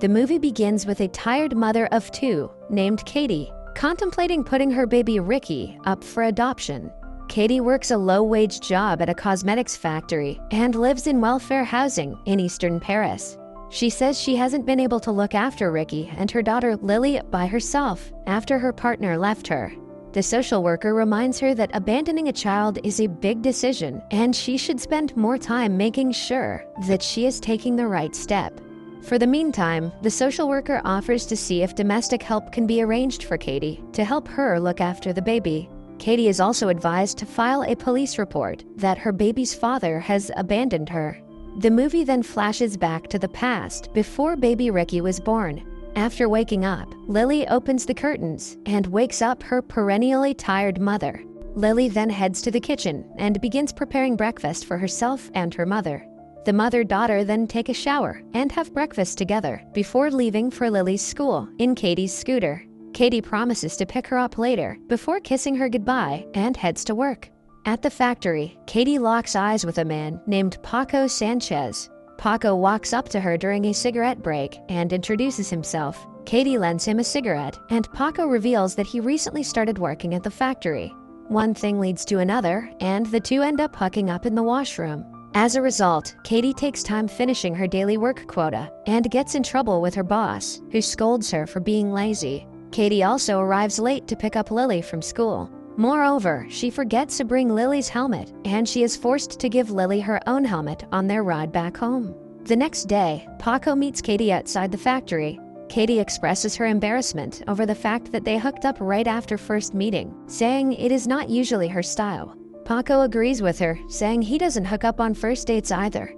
The movie begins with a tired mother of two, named Katie, contemplating putting her baby Ricky up for adoption. Katie works a low-wage job at a cosmetics factory and lives in welfare housing in eastern Paris. She says she hasn't been able to look after Ricky and her daughter Lily by herself after her partner left her. The social worker reminds her that abandoning a child is a big decision and she should spend more time making sure that she is taking the right step. For the meantime, the social worker offers to see if domestic help can be arranged for Katie to help her look after the baby. Katie is also advised to file a police report that her baby's father has abandoned her. The movie then flashes back to the past before baby Ricky was born. After waking up, Lily opens the curtains and wakes up her perennially tired mother. Lily then heads to the kitchen and begins preparing breakfast for herself and her mother. The mother-daughter then take a shower and have breakfast together before leaving for Lily's school in Katie's scooter. Katie promises to pick her up later before kissing her goodbye and heads to work. At the factory, Katie locks eyes with a man named Paco Sanchez. Paco walks up to her during a cigarette break and introduces himself. Katie lends him a cigarette, and Paco reveals that he recently started working at the factory. One thing leads to another, and the two end up hooking up in the washroom. As a result, Katie takes time finishing her daily work quota and gets in trouble with her boss, who scolds her for being lazy. Katie also arrives late to pick up Lily from school. Moreover, she forgets to bring Lily's helmet, and she is forced to give Lily her own helmet on their ride back home. The next day, Paco meets Katie outside the factory. Katie expresses her embarrassment over the fact that they hooked up right after first meeting, saying it is not usually her style. Paco agrees with her, saying he doesn't hook up on first dates either.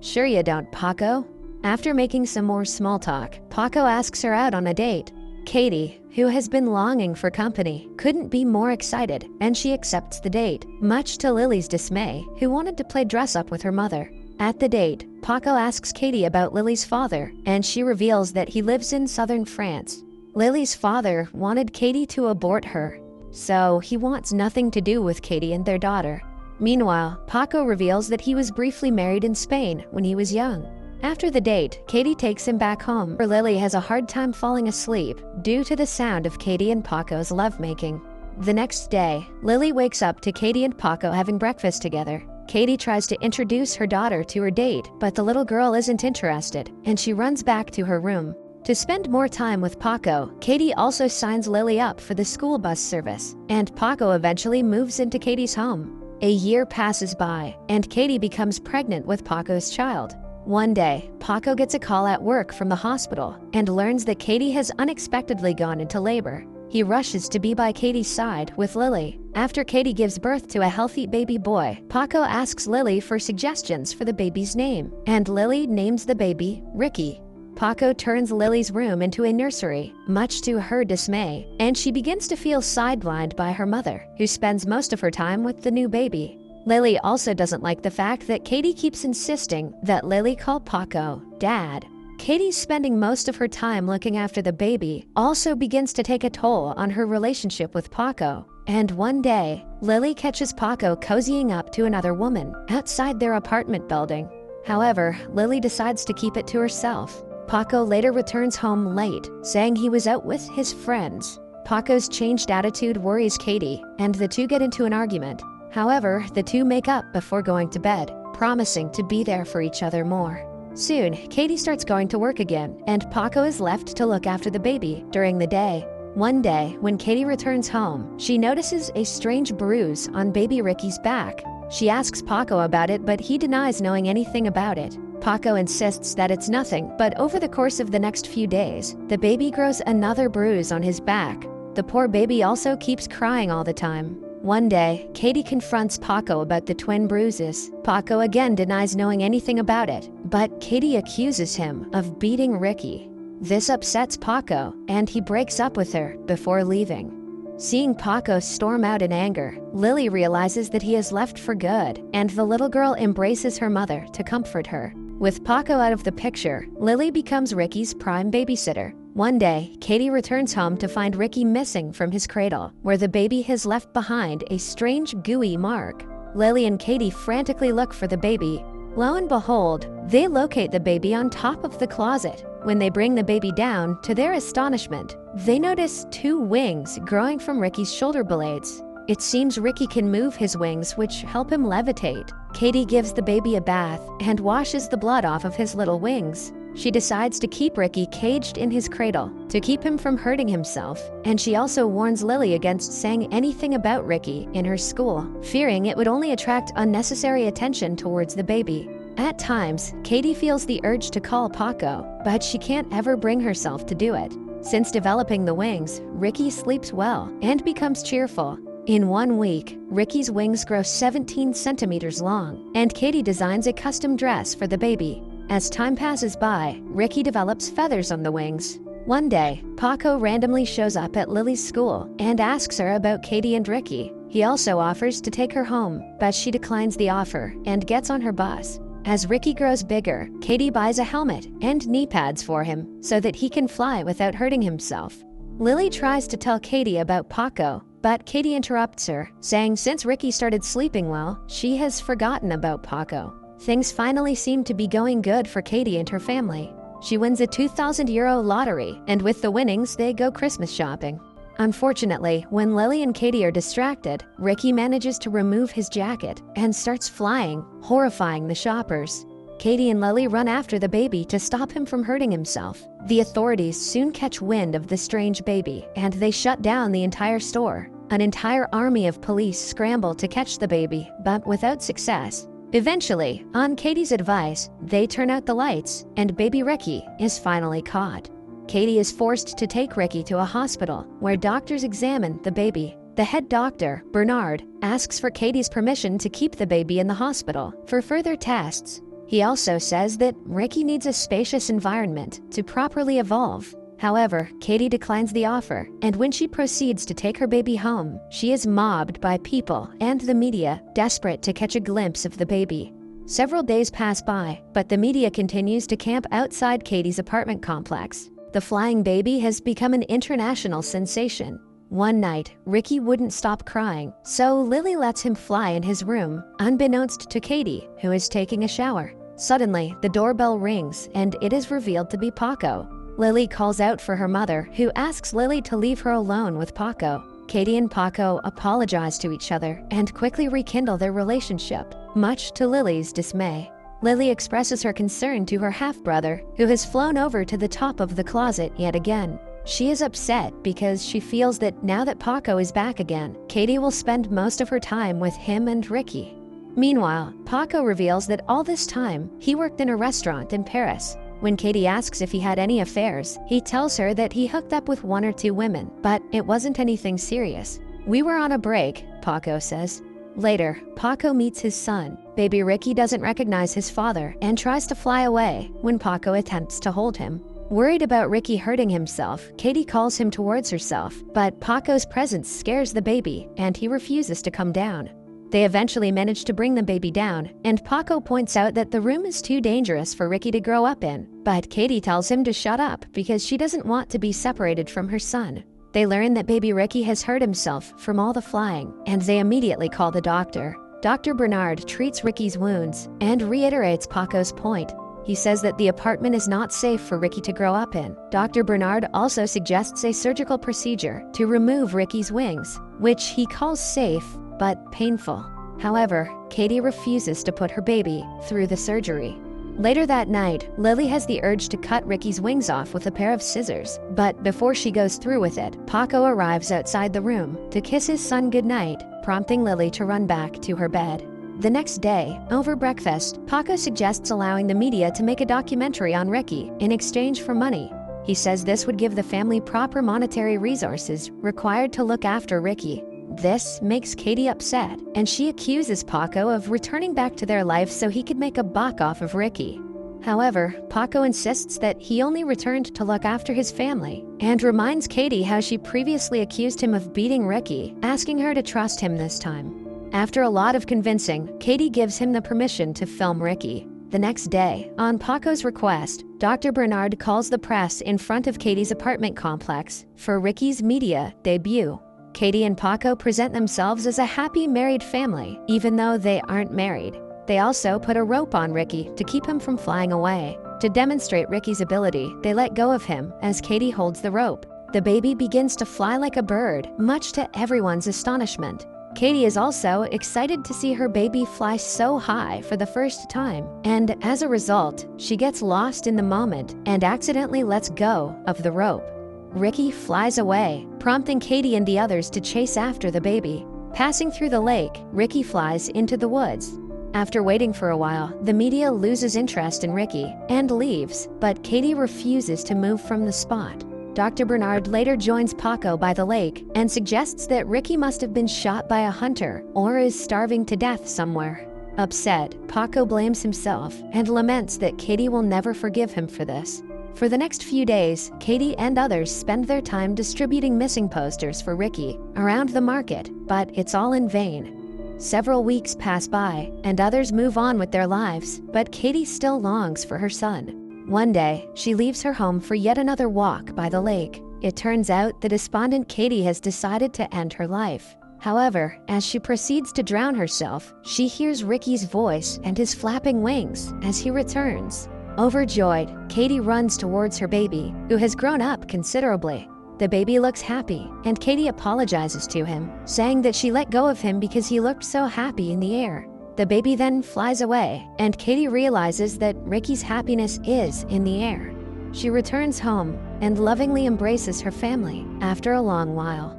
Sure you don't, Paco. After making some more small talk, Paco asks her out on a date. Katie, who has been longing for company, couldn't be more excited, and she accepts the date, much to Lily's dismay, who wanted to play dress-up with her mother. At the date, Paco asks Katie about Lily's father, and she reveals that he lives in southern France. Lily's father wanted Katie to abort her, so he wants nothing to do with Katie and their daughter. Meanwhile, Paco reveals that he was briefly married in Spain when he was young. After the date, Katie takes him back home, where Lily has a hard time falling asleep due to the sound of Katie and Paco's lovemaking. The next day, Lily wakes up to Katie and Paco having breakfast together. Katie tries to introduce her daughter to her date, but the little girl isn't interested, and she runs back to her room. To spend more time with Paco, Katie also signs Lily up for the school bus service, and Paco eventually moves into Katie's home. A year passes by, and Katie becomes pregnant with Paco's child. One day, Paco gets a call at work from the hospital and learns that Katie has unexpectedly gone into labor. He rushes to be by Katie's side with Lily. After Katie gives birth to a healthy baby boy, Paco asks Lily for suggestions for the baby's name, and Lily names the baby Ricky. Paco turns Lily's room into a nursery, much to her dismay, and she begins to feel sidelined by her mother, who spends most of her time with the new baby. Lily also doesn't like the fact that Katie keeps insisting that Lily call Paco Dad. Katie's spending most of her time looking after the baby also begins to take a toll on her relationship with Paco. And one day, Lily catches Paco cozying up to another woman outside their apartment building. However, Lily decides to keep it to herself. Paco later returns home late, saying he was out with his friends. Paco's changed attitude worries Katie, and the two get into an argument. However, the two make up before going to bed, promising to be there for each other more. Soon, Katie starts going to work again, and Paco is left to look after the baby during the day. One day, when Katie returns home, she notices a strange bruise on baby Ricky's back. She asks Paco about it, but he denies knowing anything about it. Paco insists that it's nothing, but over the course of the next few days, the baby grows another bruise on his back. The poor baby also keeps crying all the time. One day, Katie confronts Paco about the twin bruises. Paco again denies knowing anything about it, but Katie accuses him of beating Ricky. This upsets Paco, and he breaks up with her before leaving. Seeing Paco storm out in anger, Lily realizes that he has left for good, and the little girl embraces her mother to comfort her. With Paco out of the picture, Lily becomes Ricky's prime babysitter. One day, Katie returns home to find Ricky missing from his cradle, where the baby has left behind a strange gooey mark. Lily and Katie frantically look for the baby. Lo and behold, they locate the baby on top of the closet. When they bring the baby down, to their astonishment, they notice 2 wings growing from Ricky's shoulder blades. It seems Ricky can move his wings, which help him levitate. Katie gives the baby a bath and washes the blood off of his little wings. She decides to keep Ricky caged in his cradle to keep him from hurting himself, and she also warns Lily against saying anything about Ricky in her school, fearing it would only attract unnecessary attention towards the baby. At times, Katie feels the urge to call Paco, but she can't ever bring herself to do it. Since developing the wings, Ricky sleeps well and becomes cheerful. In 1 week, Ricky's wings grow 17 centimeters long, and Katie designs a custom dress for the baby. As time passes by, Ricky develops feathers on the wings. One day, Paco randomly shows up at Lily's school and asks her about Katie and Ricky. He also offers to take her home, but she declines the offer and gets on her bus. As Ricky grows bigger, Katie buys a helmet and knee pads for him so that he can fly without hurting himself. Lily tries to tell Katie about Paco, but Katie interrupts her, saying since Ricky started sleeping well, she has forgotten about Paco. Things finally seem to be going good for Katie and her family. She wins a €2,000 lottery, and with the winnings, they go Christmas shopping. Unfortunately, when Lily and Katie are distracted, Ricky manages to remove his jacket and starts flying, horrifying the shoppers. Katie and Lily run after the baby to stop him from hurting himself. The authorities soon catch wind of the strange baby, and they shut down the entire store. An entire army of police scramble to catch the baby, but without success. Eventually, on Katie's advice, they turn out the lights, and baby Ricky is finally caught. Katie is forced to take Ricky to a hospital where doctors examine the baby. The head doctor, Bernard, asks for Katie's permission to keep the baby in the hospital for further tests. He also says that Ricky needs a spacious environment to properly evolve. However, Katie declines the offer, and when she proceeds to take her baby home, she is mobbed by people and the media, desperate to catch a glimpse of the baby. Several days pass by, but the media continues to camp outside Katie's apartment complex. The flying baby has become an international sensation. One night, Ricky wouldn't stop crying, so Lily lets him fly in his room, unbeknownst to Katie, who is taking a shower. Suddenly, the doorbell rings, and it is revealed to be Paco. Lily calls out for her mother, who asks Lily to leave her alone with Paco. Katie and Paco apologize to each other and quickly rekindle their relationship, much to Lily's dismay. Lily expresses her concern to her half-brother, who has flown over to the top of the closet yet again. She is upset because she feels that now that Paco is back again, Katie will spend most of her time with him and Ricky. Meanwhile, Paco reveals that all this time, he worked in a restaurant in Paris. When Katie asks if he had any affairs, he tells her that he hooked up with 1 or 2 women, but it wasn't anything serious. "We were on a break," Paco says. Later, Paco meets his son. Baby Ricky doesn't recognize his father and tries to fly away when Paco attempts to hold him. Worried about Ricky hurting himself, Katie calls him towards herself, but Paco's presence scares the baby and he refuses to come down. They eventually manage to bring the baby down, and Paco points out that the room is too dangerous for Ricky to grow up in, but Katie tells him to shut up because she doesn't want to be separated from her son. They learn that baby Ricky has hurt himself from all the flying, and they immediately call the doctor. Dr. Bernard treats Ricky's wounds and reiterates Paco's point. He says that the apartment is not safe for Ricky to grow up in. Dr. Bernard also suggests a surgical procedure to remove Ricky's wings, which he calls safe but painful. However, Katie refuses to put her baby through the surgery. Later that night, Lily has the urge to cut Ricky's wings off with a pair of scissors, but before she goes through with it, Paco arrives outside the room to kiss his son goodnight, prompting Lily to run back to her bed. The next day, over breakfast, Paco suggests allowing the media to make a documentary on Ricky in exchange for money. He says this would give the family proper monetary resources required to look after Ricky. This makes Katie upset, and she accuses Paco of returning back to their life so he could make a buck off of Ricky. However, Paco insists that he only returned to look after his family, and reminds Katie how she previously accused him of beating Ricky, asking her to trust him this time. After a lot of convincing, Katie gives him the permission to film Ricky. The next day, on Paco's request, Dr. Bernard calls the press in front of Katie's apartment complex for Ricky's media debut. Katie and Paco present themselves as a happy married family, even though they aren't married. They also put a rope on Ricky to keep him from flying away. To demonstrate Ricky's ability, they let go of him as Katie holds the rope. The baby begins to fly like a bird, much to everyone's astonishment. Katie is also excited to see her baby fly so high for the first time, and as a result, she gets lost in the moment and accidentally lets go of the rope. Ricky flies away, prompting Katie and the others to chase after the baby. Passing through the lake, Ricky flies into the woods. After waiting for a while, the media loses interest in Ricky and leaves, but Katie refuses to move from the spot. Dr. Bernard later joins Paco by the lake and suggests that Ricky must have been shot by a hunter or is starving to death somewhere. Upset, Paco blames himself and laments that Katie will never forgive him for this. For the next few days, Katie and others spend their time distributing missing posters for Ricky around the market, but it's all in vain. Several weeks pass by, and others move on with their lives, but Katie still longs for her son. One day, she leaves her home for yet another walk by the lake. It turns out the despondent Katie has decided to end her life. However, as she proceeds to drown herself, she hears Ricky's voice and his flapping wings as he returns. Overjoyed, Katie runs towards her baby, who has grown up considerably. The baby looks happy, and Katie apologizes to him, saying that she let go of him because he looked so happy in the air. The baby then flies away, and Katie realizes that Ricky's happiness is in the air. She returns home and lovingly embraces her family after a long while.